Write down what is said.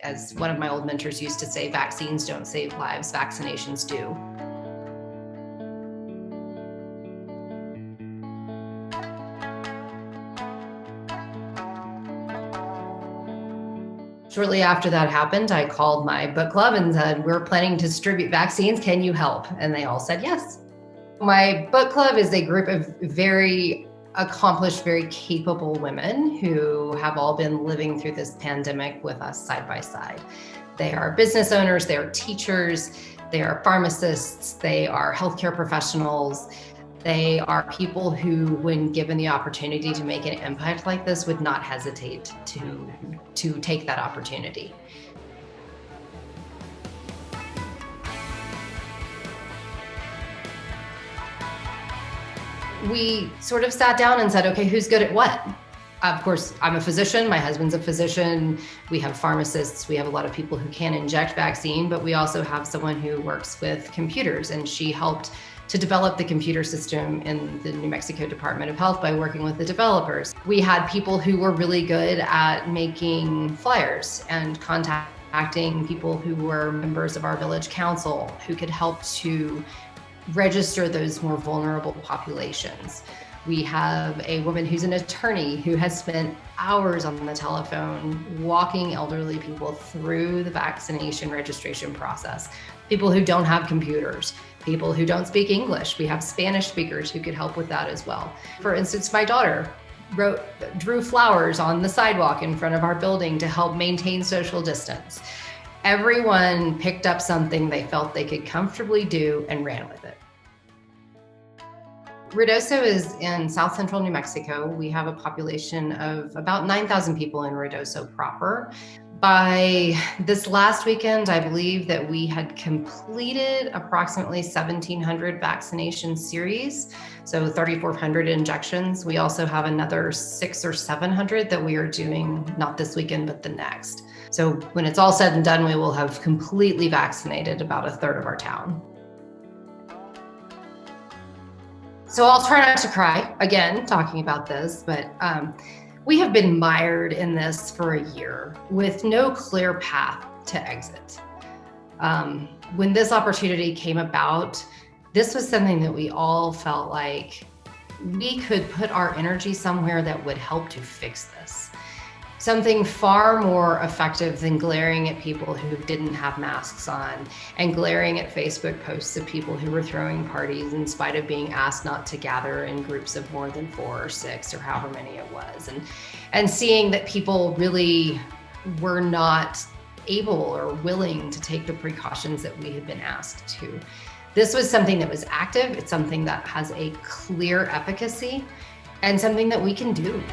As one of my old mentors used to say, vaccines don't save lives, vaccinations do. Shortly after that happened, I called my book club and said, we're planning to distribute vaccines. Can you help? And they all said yes. My book club is a group of very accomplished, very capable women who have all been living through this pandemic with us side by side. They are business owners, they are teachers, they are pharmacists, they are healthcare professionals. They are people who, when given the opportunity to make an impact like this, would not hesitate to take that opportunity. We sort of sat down and said, okay, who's good at what? Of course, I'm a physician, my husband's a physician, we have pharmacists, we have a lot of people who can inject vaccine, but we also have someone who works with computers, and she helped to develop the computer system in the New Mexico Department of Health by working with the developers. We had people who were really good at making flyers and contacting people who were members of our village council who could help to register those more vulnerable populations. We have a woman who's an attorney who has spent hours on the telephone walking elderly people through the vaccination registration process. People who don't have computers, people who don't speak English. We have Spanish speakers who could help with that as well. For instance, my daughter drew flowers on the sidewalk in front of our building to help maintain social distance. Everyone picked up something they felt they could comfortably do and ran with it. Ruidoso is in South Central New Mexico. We have a population of about 9,000 people in Ruidoso proper. By this last weekend, I believe that we had completed approximately 1,700 vaccination series, so 3,400 injections. We also have another 600 or 700 that we are doing, not this weekend, but the next. So when it's all said and done, we will have completely vaccinated about a third of our town. So I'll try not to cry again, talking about this, but we have been mired in this for a year with no clear path to exit. When this opportunity came about, this was something that we all felt like we could put our energy somewhere that would help to fix this. Something far more effective than glaring at people who didn't have masks on and glaring at Facebook posts of people who were throwing parties in spite of being asked not to gather in groups of more than 4 or 6 or however many it was. And seeing that people really were not able or willing to take the precautions that we had been asked to. This was something that was active. It's something that has a clear efficacy and something that we can do.